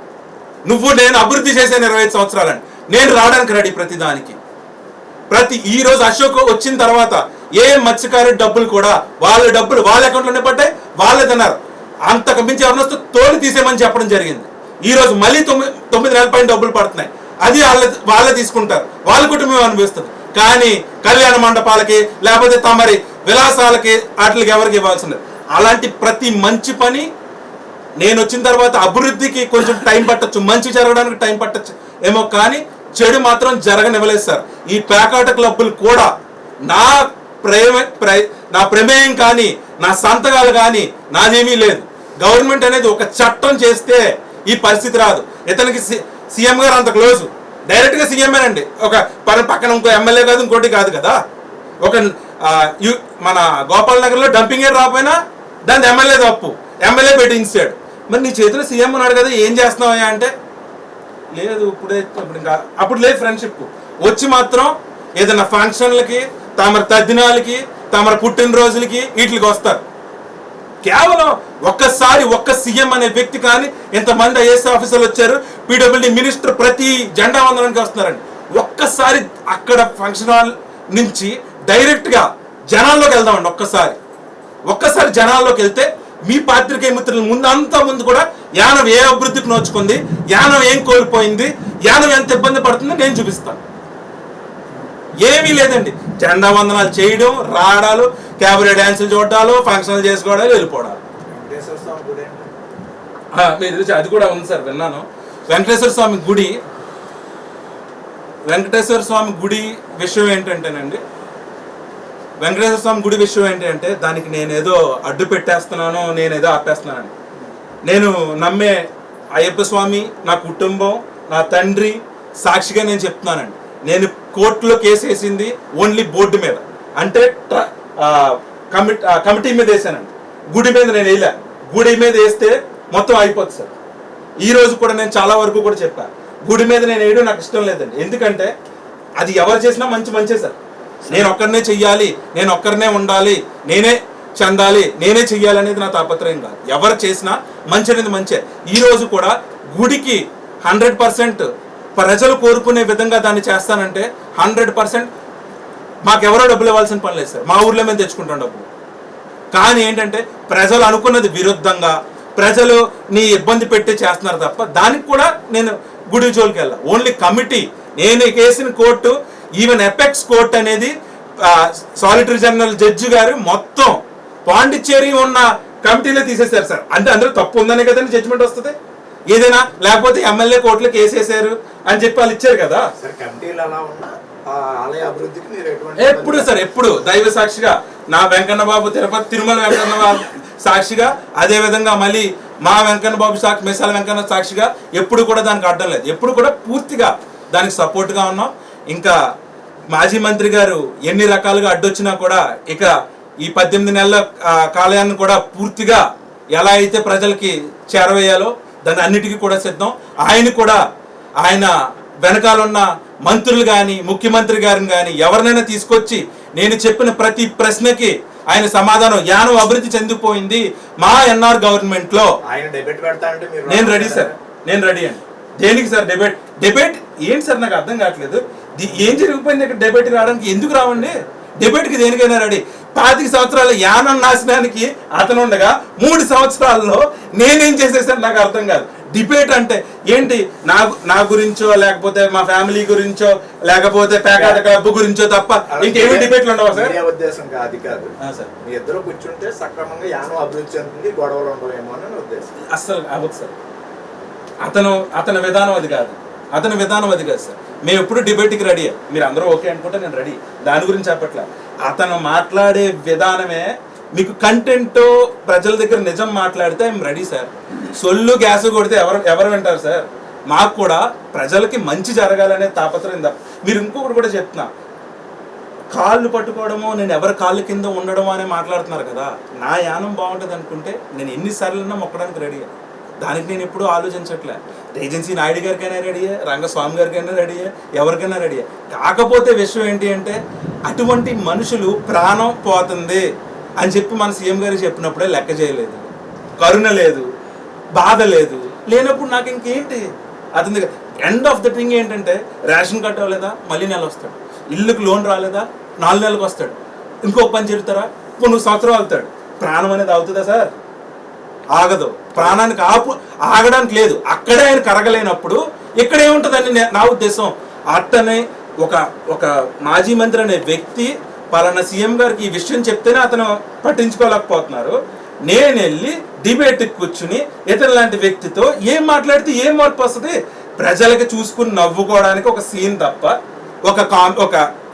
నువ్వు నేను అభివృద్ధి చేశాను 25 సంవత్సరాలని. నేను రావడానికి రెడీ ప్రతిదానికి. ఈ రోజు అశోక్ వచ్చిన తర్వాత ఏ మత్స్యకారు డబ్బులు కూడా వాళ్ళ డబ్బులు వాళ్ళ అకౌంట్లోనే పడ్డాయి, వాళ్ళే తిన్నారు. అంతకు మించి ఎవరిని వస్తే తోలు తీసేయమని చెప్పడం జరిగింది. ఈ రోజు మళ్ళీ 9 నెలల పైన డబ్బులు పడుతున్నాయి. అది వాళ్ళే తీసుకుంటారు, వాళ్ళ కుటుంబం అనిపిస్తుంది. కానీ కళ్యాణ మండపాలకి లేకపోతే తమరి విలాసాలకి వాటికి ఎవరికి ఇవ్వాల్సింది. అలాంటి ప్రతి మంచి పని నేను వచ్చిన తర్వాత అభివృద్ధికి కొంచెం టైం పట్టచ్చు, మంచి జరగడానికి టైం పట్టచ్చు ఏమో, కానీ చెడు మాత్రం జరగనివ్వలేదు సార్. ఈ పేకాట క్లబ్బులు కూడా నా నా ప్రమేయం కానీ నా సంతకాలు కానీ నాదేమీ లేదు. గవర్నమెంట్ అనేది ఒక చట్టం చేస్తే ఈ పరిస్థితి రాదు. ఇతనికి సీఎం గారు అంత క్లోజు, డైరెక్ట్గా సీఎంఏనండి. ఒక పక్కన ఇంకో ఎమ్మెల్యే కాదు, ఇంకోటి కాదు కదా. ఒక మన గోపాల్ నగర్లో డంపింగ్ ఏర్ రాకపోయినా దాని ఎమ్మెల్యే తప్పు, ఎమ్మెల్యే పెట్టించాడు. మరి నీ చేతిలో సీఎం ఉన్నాడు కదా, ఏం చేస్తున్నావా అంటే లేదు అప్పుడు లేదు ఫ్రెండ్షిప్. వచ్చి మాత్రం ఏదైనా ఫంక్షన్లకి, తమరి తద్దినాలకి, తమరి పుట్టినరోజులకి వీటికి వస్తారు. కేవలం ఒక్కసారి ఒక్క సీఎం అనే వ్యక్తి కానీ, ఇంతమంది ఐఏఎస్ ఆఫీసర్లు వచ్చారు, పీడబ్ల్యూడీ మినిస్టర్ ప్రతి జెండా వందనానికి వస్తున్నారండి. ఒక్కసారి అక్కడ ఫంక్షన్ హాల్ నుంచి డైరెక్ట్గా జనాల్లోకి వెళ్దామండి. ఒక్కసారి జనాల్లోకి వెళ్తే మీ పాత్రికేయ మిత్రుల ముందు కూడా యానం ఏ అభివృద్ధికి నోచుకుంది, యానం ఏం కోల్పోయింది, యానం ఎంత ఇబ్బంది పడుతుందో నేను చూపిస్తాను. ఏమీ లేదండి, జెండా వందనాలు చేయడం, రావడాలు, క్యాబరే డ్యాన్సులు చూడాలు, ఫంక్షన్లు చేసుకోవడాలు, వెళ్ళిపోవడాలు. అది కూడా ఉంది సార్, విన్నాను. వెంకటేశ్వర స్వామి గుడి విషయం ఏంటంటేనండి, వెంకటేశ్వర స్వామి గుడి విషయం ఏంటంటే దానికి నేనేదో అడ్డు పెట్టేస్తున్నాను, నేనేదో ఆపేస్తున్నాను. నేను నమ్మే అయ్యప్ప స్వామి, నా కుటుంబం, నా తండ్రి సాక్షిగా నేను చెప్తున్నానండి. నేను కోర్టులో కేసు వేసింది ఓన్లీ బోర్డు మీద, అంటే కమిటీ మీద వేసానండి. గుడి మీద నేను వేయలే. గుడి మీద వేస్తే మొత్తం అయిపోతుంది సార్. ఈ రోజు కూడా నేను చాలా వరకు కూడా చెప్పాను, గుడి మీద నేను వేయడం నాకు ఇష్టం లేదండి. ఎందుకంటే అది ఎవరు చేసినా మంచే సార్. నేను ఒక్కరినే చెయ్యాలి, నేను ఒక్కరినే ఉండాలి, నేనే చెందాలి, నేనే చెయ్యాలి అనేది నా తాపత్రయం కాదు. ఎవరు చేసినా మంచి అనేది మంచే. ఈరోజు కూడా గుడికి 100% ప్రజలు కోరుకునే విధంగా దాన్ని చేస్తానంటే 100% మాకెవరో డబ్బులు ఇవ్వాల్సిన పని లేదు సార్. మా ఊర్లో మేము తెచ్చుకుంటాం డబ్బులు. కానీ ఏంటంటే ప్రజలు అనుకున్నది విరుద్ధంగా ప్రజలు నీ ఇబ్బంది పెట్టి చేస్తున్నారు తప్ప దానికి కూడా నేను గుడి జోలికి వెళ్ళా. ఓన్లీ కమిటీ, నేను కేసిన కోర్టు, ఈవెన్ ఎపెక్స్ కోర్ట్ అనేది సాలిటరీ జనరల్ జడ్జి గారు మొత్తం పాండిచ్చేరి ఉన్న కమిటీలో తీసేశారు సార్. అంటే అందరూ తప్పు ఉందనే కదండి జడ్జిమెంట్ వస్తుంది. ఏదైనా లేకపోతే ఎమ్మెల్యే కోర్టులో కేసేసారు అని చెప్పి వాళ్ళు ఇచ్చారు కదా. ఎప్పుడు సార్, ఎప్పుడు దైవ సాక్షిగా నా వెంకన్న బాబు తిరుమల వెంకన్న బాబు సాక్షిగా, అదే విధంగా మళ్ళీ మా వెంకన్న బాబు సాక్షి, మిసాల వెంకన్న సాక్షిగా ఎప్పుడు కూడా దానికి అడ్డం లేదు. ఎప్పుడు కూడా పూర్తిగా దానికి సపోర్ట్గా ఉన్నాం. ఇంకా మాజీ మంత్రి గారు ఎన్ని రకాలుగా అడ్డొచ్చినా కూడా ఇక ఈ 18 నెలల కాలాన్ని కూడా పూర్తిగా ఎలా అయితే ప్రజలకి చేరవేయాలో దాన్ని అన్నిటికీ కూడా సిద్ధం. ఆయన వెనకాలన్న మంత్రులు కానీ, ముఖ్యమంత్రి గారిని కానీ ఎవరినైనా తీసుకొచ్చి నేను చెప్పిన ప్రతి ప్రశ్నకి ఆయన సమాధానం, యానం అభివృద్ధి చెందిపోయింది మా ఎన్ఆర్ గవర్నమెంట్ లో. నేను రెడీ సార్, నేను రెడీ అండి. దేనికి సార్ డిబేట్ ఏంటి సార్, నాకు అర్థం కావట్లేదు. ఏం జరిగిపోయింది ఇక్కడ డిబేట్కి రావడానికి? ఎందుకు రావండి డిబేట్కి? దేనికైనా రెడీ. 25 సంవత్సరాల యానం నాశనానికి అతను ఉండగా 3 సంవత్సరాల్లో నేనేం చేసేసాను నాకు అర్థం కాదు. డిబేట్ అంటే ఏంటి? నా గురించో, లేకపోతే మా ఫ్యామిలీ గురించో, లేకపోతే పేకాట క్లబ్ గురించో తప్ప ఇంకేమి డిబేట్లు ఉండవా సార్? ఉద్దేశం కాదు సార్. మీ ఇద్దరు కూర్చుంటే సక్రమంగా యానం అభివృద్ధి చెందుతుంది, గొడవలు ఉండవేమో అని ఉద్దేశం. అస్సలు అవ్వదు సార్. అతని విధానం అది కాదు సార్. మేము ఎప్పుడు డిబేట్కి రెడీ. మీరు అందరూ ఓకే అనుకుంటే నేను రెడీ. దాని గురించి చెప్పట్లే. అతను మాట్లాడే విధానమే మీకు కంటెంట్, ప్రజల దగ్గర నిజం మాట్లాడితే ఐఎమ్ రెడీ సార్. సొల్లు గ్యాస్ కొడితే ఎవరు వింటారు సార్? మాకు కూడా ప్రజలకి మంచి జరగాలనే తాపత్రయం. మీరు ఇంకొకటి కూడా చెప్తున్నా, కాళ్ళు పట్టుకోవడము, నేను ఎవరి కాళ్ళ కింద ఉండడము అని మాట్లాడుతున్నారు కదా. నా యానం బాగుంటుంది అనుకుంటే నేను ఎన్నిసార్లన్నా మొక్కడానికి రెడీ. దానికి నేను ఎప్పుడూ ఆలోచించట్లే. ఏజెన్సీ నాయుడు గారికైనా రెడీయే, రంగస్వామి గారికైనా రెడీయే, ఎవరికైనా రెడీయే. కాకపోతే విషయం ఏంటి అంటే అటువంటి మనుషులు ప్రాణం పోతుంది అని చెప్పి మన సీఎం గారికి చెప్పినప్పుడే లెక్క చేయలేదు, కరుణ లేదు, బాధ లేనప్పుడు నాకు ఇంకేంటి? అతని ఎండ్ ఆఫ్ ద థింగ్ ఏంటంటే రేషన్ కార్డు అవ్వలేదా, మళ్ళీ నెల వస్తాడు. ఇల్లుకి లోన్ రాలేదా, 4 నెలలకు వస్తాడు. ఇంకొక పని చెప్తారా, 2 సంవత్సరాలు అవుతాడు. ప్రాణం అనేది అవుతుందా సార్? ఆగదు. ప్రాణానికి ఆగడానికి లేదు. అక్కడే ఆయన కరగలేనప్పుడు ఇక్కడ ఏముంటుందని నా ఉద్దేశం. అట్టనే ఒక మాజీ మంత్రి అనే వ్యక్తి పలానా సీఎం గారికి ఈ విషయం చెప్తేనే అతను పట్టించుకోలేకపోతున్నారు. నేను వెళ్ళి డిబేట్కి కూర్చుని ఇతర లాంటి వ్యక్తితో ఏం మాట్లాడితే ఏం మార్పు వస్తుంది? ప్రజలకి చూసుకుని నవ్వుకోవడానికి ఒక సీన్ తప్ప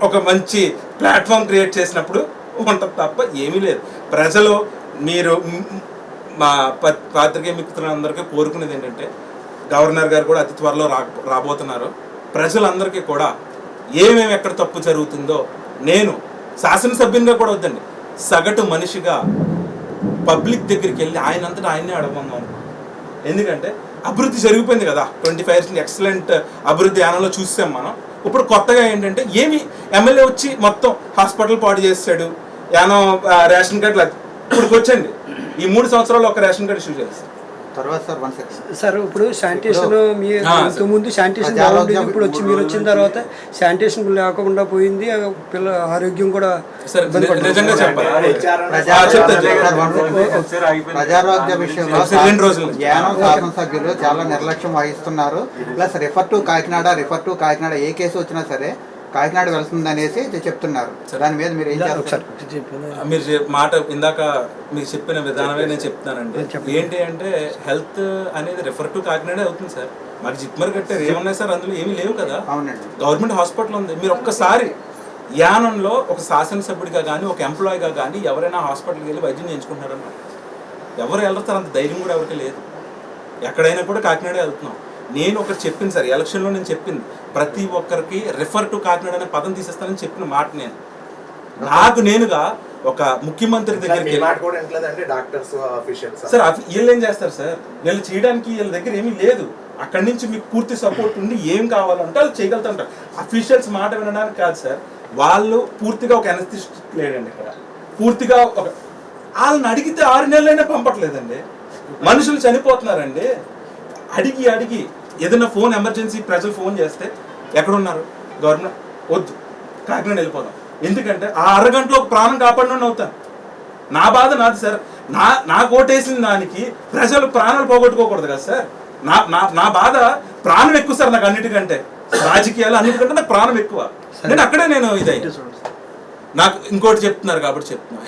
ఒక మంచి ప్లాట్ఫామ్ క్రియేట్ చేసినప్పుడు ఉంటుంది తప్ప ఏమీ లేదు. ప్రజలు మీరు మా పాత్రికేయ మిత్రులందరికీ కోరుకునేది ఏంటంటే, గవర్నర్ గారు కూడా అతి త్వరలో రాబోతున్నారు. ప్రజలందరికీ కూడా ఏమేమి ఎక్కడ తప్పు జరుగుతుందో నేను శాసనసభ్యునిగా కూడా వద్దండి, సగటు మనిషిగా పబ్లిక్ దగ్గరికి వెళ్ళి ఆయనంతటా ఆయన్నే అడగమన్నాను. ఎందుకంటే అభివృద్ధి జరిగిపోయింది కదా, 25 years ఎక్సలెంట్ అభివృద్ధి యానంలో చూసాం మనం. ఇప్పుడు కొత్తగా ఏంటంటే ఏమి ఎమ్మెల్యే వచ్చి మొత్తం హాస్పిటల్ పాడు చేస్తాడు, యానో రేషన్ కార్డు ఇప్పుడు వచ్చండి ఈ 3 సంవత్సరాలు ఒక రేషన్ కార్డు ఇష్యూ చేస్తారు. సార్ ఇప్పుడు శానిటేషన్ ముందు శానిటేషన్ బాగుండేది, ఇప్పుడు వచ్చి మీరు వచ్చిన తర్వాత శానిటేషన్ లేకుండా పోయింది, పిల్ల ఆరోగ్యం కూడా నిజంగా చెప్పాలి. ప్రజారోగ్య విషయంలో శాసనసభ్యులు చాలా నిర్లక్ష్యం వహిస్తున్నారు. Plus refer to Kakinada A case వచ్చినా సరే కాకినాడ వెళ్తుంది అనేసి చెప్తున్నారు. దాని మీద మీరు ఏం చేస్తారు? మీరు మాట ఇందాక మీరు చెప్పిన విధానమే నేను చెప్తున్నానండి. ఏంటి అంటే హెల్త్ అనేది రిఫర్ టు కాకినాడ అవుతుంది సార్. మాకు జిప్మర్ కట్టారు, ఏమున్నాయి సార్ అందులో? ఏమీ లేవు కదా. అవునండి, గవర్నమెంట్ హాస్పిటల్ ఉంది. మీరు ఒక్కసారి యానంలో ఒక శాసనసభ్యుడిగా కానీ ఒక ఎంప్లాయీగా కానీ ఎవరైనా హాస్పిటల్కి వెళ్ళి వైద్యం చేయించుకుంటున్నారన్న ఎవరు వెళ్తారు? అంత ధైర్యం కూడా ఎవరికి లేదు. ఎక్కడైనా కూడా కాకినాడే వెళ్తున్నాం. నేను ఒకటి చెప్పింది సార్, ఎలక్షన్లో నేను చెప్పింది, ప్రతి ఒక్కరికి రిఫర్ టు కాకినాడ అనే పదం తీసేస్తానని చెప్పిన మాట నాకు నేనుగా ఒక ముఖ్యమంత్రి దగ్గరికి సార్ వీళ్ళు ఏం చేస్తారు సార్? వీళ్ళు చేయడానికి వీళ్ళ దగ్గర ఏమీ లేదు. అక్కడి నుంచి మీకు పూర్తి సపోర్ట్ ఉండి ఏం కావాలంటే వాళ్ళు చేయగలుగుతుంటారు. అఫీషియల్స్ మాట వినడానికి కాదు సార్, వాళ్ళు పూర్తిగా ఒక ఎనస్థిస్ట్ లేడండి ఇక్కడ. పూర్తిగా ఒక వాళ్ళని అడిగితే 6 నెలలైనా పంపట్లేదండి. మనుషులు చనిపోతున్నారండి. అడిగి ఏదైనా ఫోన్ ఎమర్జెన్సీ ప్రజలు ఫోన్ చేస్తే ఎక్కడున్నారు? గవర్నమెంట్ వద్దు కాకినాడ వెళ్ళిపోదాం. ఎందుకంటే ఆ అరగంటలో ఒక ప్రాణం కాపాడినోడిని అవుతాను. నా బాధ నాది సార్. నాకు ఓటేసిన దానికి ప్రజలు ప్రాణాలు పోగొట్టుకోకూడదు కదా సార్. నా బాధ ప్రాణం ఎక్కువ సార్. నాకు అన్నిటికంటే రాజకీయాలు అన్నిటికంటే నాకు ప్రాణం ఎక్కువ. నేను ఇదై నాకు ఇంకోటి చెప్తున్నారు కాబట్టి చెప్తున్నా.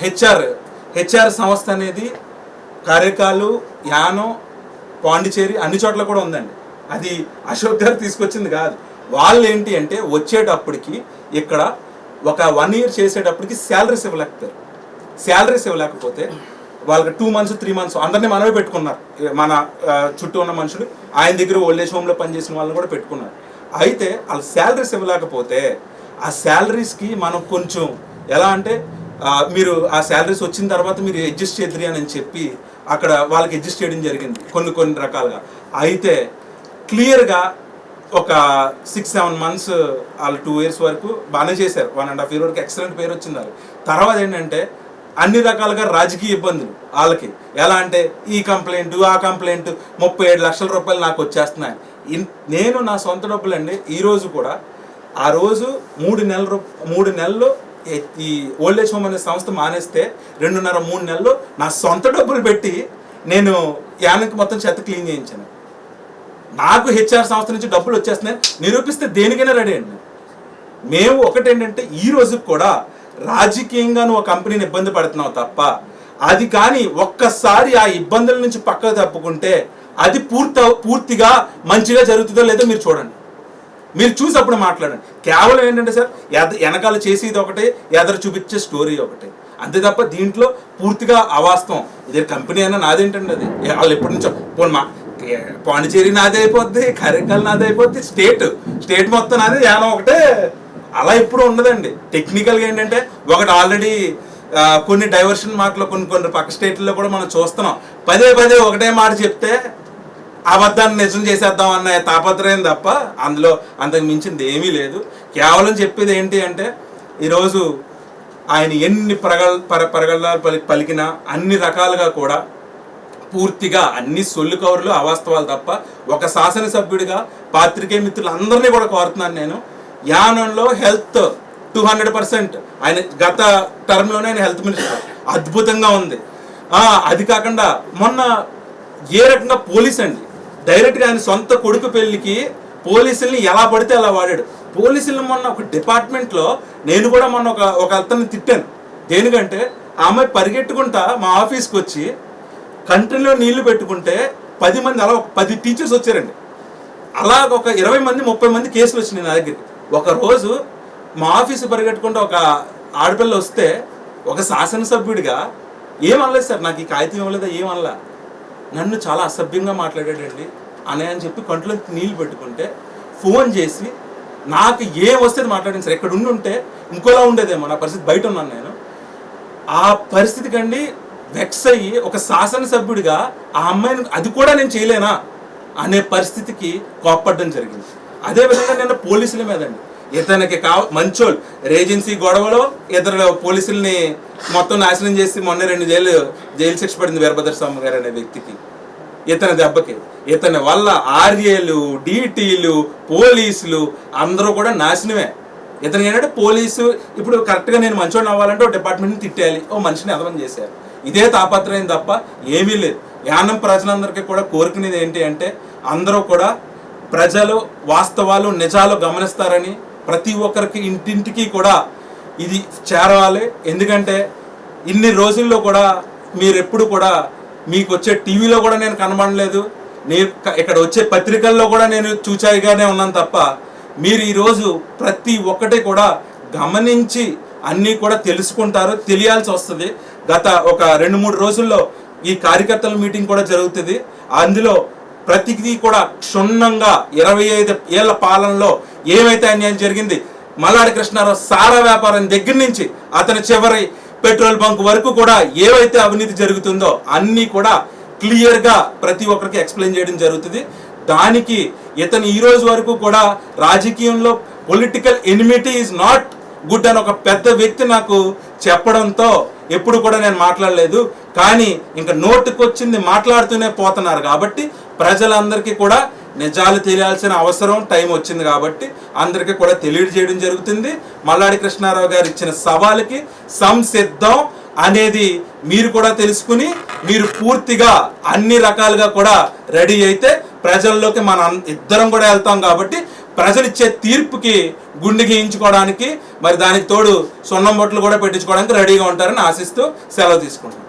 హెచ్ఆర్ సంస్థ అనేది కారేకాలు, యానం, పాండిచేరి అన్ని చోట్ల కూడా ఉందండి. అది అశోక్ గారు తీసుకొచ్చింది కాదు. వాళ్ళు ఏంటి అంటే వచ్చేటప్పటికి ఇక్కడ ఒక 1 year చేసేటప్పటికి శాలరీస్ ఇవ్వలేకపోతారు. శాలరీస్ ఇవ్వలేకపోతే వాళ్ళకి 2 months 3 months అందరినీ మనమే పెట్టుకున్నారు. మన చుట్టూ ఉన్న మనుషులు ఆయన దగ్గర ఓల్డ్ ఏజ్ హోమ్లో పనిచేసిన వాళ్ళని కూడా పెట్టుకున్నారు. అయితే వాళ్ళు శాలరీస్ ఇవ్వలేకపోతే ఆ శాలరీస్కి మనం కొంచెం ఎలా అంటే మీరు ఆ శాలరీస్ వచ్చిన తర్వాత మీరు అడ్జస్ట్ చేద్దరి అని చెప్పి అక్కడ వాళ్ళకి అడ్జస్ట్ చేయడం జరిగింది కొన్ని రకాలుగా. అయితే క్లియర్గా ఒక 6-7 months వాళ్ళు 2 years వరకు బాగానే చేశారు. 1.5 year వరకు ఎక్సలెంట్ పేరు వచ్చింది వాళ్ళు. తర్వాత ఏంటంటే అన్ని రకాలుగా రాజకీయ ఇబ్బందులు వాళ్ళకి. ఎలా అంటే ఈ కంప్లైంట్ ఆ కంప్లైంట్ 37 లక్షల రూపాయలు నాకు వచ్చేస్తున్నాయి. నేను నా సొంత డబ్బులండి. ఈరోజు కూడా ఆ రోజు 3 నెలలు ఈ ఓల్డ్ ఏజ్ హోమ్ అనే సంస్థ మానేస్తే 2.5-3 నెలలు నా సొంత డబ్బులు పెట్టి నేను యానికి మొత్తం చెత్త క్లీన్ చేయించాను. నాకు హెచ్ఆర్ సంస్థ నుంచి డబ్బులు వచ్చేస్తున్నాయి నిరూపిస్తే దేనికైనా రెడీ అండి. మేము ఒకటేంటంటే ఈ రోజు కూడా రాజకీయంగా నువ్వు కంపెనీని ఇబ్బంది పడుతున్నావు తప్ప అది కానీ ఒక్కసారి ఆ ఇబ్బందుల నుంచి పక్కకు తప్పుకుంటే అది పూర్తిగా మంచిగా జరుగుతుందో లేదో మీరు చూడండి. మీరు చూసి అప్పుడు మాట్లాడండి. కేవలం ఏంటంటే సార్ వెనకాల చేసేది ఒకటే, ఎదరు చూపించే స్టోరీ ఒకటే, అంతే తప్ప దీంట్లో పూర్తిగా అవాస్తవం. ఇదే కంపెనీ అయినా నాదేంటండి, అది వాళ్ళు ఎప్పటి నుంచో పాండిచేరి నాదే అయిపోద్ది, కరేకాల్ నాదే అయిపోద్ది, స్టేట్ మొత్తం నాదే, యానం ఒకటే. అలా ఎప్పుడు ఉండదండి. టెక్నికల్గా ఏంటంటే ఒకటి ఆల్రెడీ కొన్ని డైవర్షన్ మాటలు కొన్ని పక్క స్టేట్లలో కూడా మనం చూస్తున్నాం. పదే ఒకటే మాట చెప్తే అబద్ధాన్ని నిజం చేసేద్దాం అన్న తాపత్రయం తప్ప అందులో అంతకు మించింది ఏమీ లేదు. కేవలం చెప్పేది ఏంటి అంటే ఈరోజు ఆయన ఎన్ని పరగళ్ళాలు పలికినా అన్ని రకాలుగా కూడా పూర్తిగా అన్ని సొల్లు కవర్లు అవాస్తవాలు తప్ప ఒక శాసనసభ్యుడిగా పాత్రికేయ మిత్రులందరినీ కూడా కోరుతున్నాను నేను. యానంలో హెల్త్ 200% ఆయన గత టర్మ్లోనే ఆయన హెల్త్ మినిస్టర్ అద్భుతంగా ఉంది. అది కాకుండా మొన్న ఏ రకంగా పోలీస్ అండి డైరెక్ట్గా ఆయన సొంత కొడుకు పెళ్లికి పోలీసుల్ని ఎలా పడితే అలా వాడాడు. పోలీసులను మొన్న ఒక డిపార్ట్మెంట్లో నేను కూడా మొన్న ఒక అతన్ని తిట్టాను. దేనికంటే ఆ అమ్మాయి పరిగెట్టుకుంటా మా ఆఫీస్కి వచ్చి కంట్రీలో నీళ్లు పెట్టుకుంటే 10 మంది అలా 10 టీచర్స్ వచ్చారండి. అలా ఒక 20 మంది 30 మంది కేసులు వచ్చినాయి నా దగ్గరికి. ఒక రోజు మా ఆఫీసు పరిగెట్టుకుంటే ఒక ఆడపిల్ల వస్తే ఒక శాసనసభ్యుడిగా ఏమనలేదు సార్, నాకు ఈ కాగితం ఇవ్వలేదా, ఏమనలా. నన్ను చాలా అసభ్యంగా మాట్లాడాడండి అనే అని చెప్పి కంట్లో నీళ్ళు పెట్టుకుంటే ఫోన్ చేసి నాకు ఏం వస్తే మాట్లాడాను సార్. ఎక్కడ ఉంటే ఇంకోలా ఉండేదేమో, నా పరిస్థితి బయట ఉన్నాను నేను. ఆ పరిస్థితి కండి వెక్స్ అయ్యి ఒక శాసనసభ్యుడిగా ఆ అమ్మాయిని అది కూడా నేను చేయలేనా అనే పరిస్థితికి కోప్పడడం జరిగింది. అదేవిధంగా నేను పోలీసుల మీద అండి, ఇతనికి మంచోళ్ళు ఏజెన్సీ గొడవలో ఇతరు పోలీసుల్ని మొత్తం నాశనం చేసి మొన్న 2 జైలు శిక్ష పడింది వీరభద్ర స్వామి గారు అనే వ్యక్తికి. ఇతని దెబ్బకి ఇతని వల్ల ఆర్ఏలు, డీటీలు, పోలీసులు అందరూ కూడా నాశనమే. ఇతను ఏంటంటే పోలీసు ఇప్పుడు కరెక్ట్గా నేను మంచోడిని అవ్వాలంటే ఒక డిపార్ట్మెంట్ని తిట్టేయాలి, ఓ మనిషిని అదనం చేశారు. ఇదే తాపత్రయం తప్ప ఏమీ లేదు. యానం ప్రజలందరికీ కూడా కోరుకునేది ఏంటి అంటే అందరూ కూడా ప్రజలు వాస్తవాలు నిజాలు గమనిస్తారని, ప్రతి ఒక్కరికి ఇంటింటికి కూడా ఇది చేరవాలి. ఎందుకంటే ఇన్ని రోజుల్లో కూడా మీరు ఎప్పుడు కూడా మీకు వచ్చే టీవీలో కూడా నేను కనబడలేదు, నేను ఇక్కడ వచ్చే పత్రికల్లో కూడా నేను చూచాయిగానే ఉన్నాను తప్ప మీరు ఈరోజు ప్రతి ఒక్కటి కూడా గమనించి అన్నీ కూడా తెలుసుకుంటారు, తెలియాల్సి వస్తుంది. గత ఒక 2-3 రోజుల్లో ఈ కార్యకర్తల మీటింగ్ కూడా జరుగుతుంది. అందులో ప్రతిదీ కూడా క్షుణ్ణంగా 25 ఏళ్ల పాలనలో ఏమైతే అన్యాయం జరిగింది, మల్లాడి కృష్ణారావు సారా వ్యాపారం దగ్గర నుంచి అతని చివరి పెట్రోల్ బంక్ వరకు కూడా ఏవైతే అవినీతి జరుగుతుందో అన్నీ కూడా క్లియర్గా ప్రతి ఒక్కరికి ఎక్స్ప్లెయిన్ చేయడం జరుగుతుంది. దానికి ఇతను ఈ రోజు వరకు కూడా రాజకీయంలో political enmity is not good అని ఒక పెద్ద వ్యక్తి నాకు చెప్పడంతో ఎప్పుడు కూడా నేను మాట్లాడలేదు. కానీ ఇంకా నోటుకొచ్చింది మాట్లాడుతూనే పోతున్నారు. కాబట్టి ప్రజలందరికీ కూడా నిజాలు తెలియాల్సిన అవసరం టైం వచ్చింది కాబట్టి అందరికీ కూడా తెలియజేయడం జరుగుతుంది. మల్లాడి కృష్ణారావు గారు ఇచ్చిన సవాలుకి సంసిద్ధం అనేది మీరు కూడా తెలుసుకుని మీరు పూర్తిగా అన్ని రకాలుగా కూడా రెడీ అయితే ప్రజల్లోకి మనం ఇద్దరం కూడా వెళ్తాం. కాబట్టి ప్రజలు ఇచ్చే తీర్పుకి గుండె గీయించుకోవడానికి మరి దానికి తోడు సున్నం బొట్లు కూడా పెట్టించుకోవడానికి రెడీగా ఉంటారని ఆశిస్తూ సెలవు తీసుకుంటాం.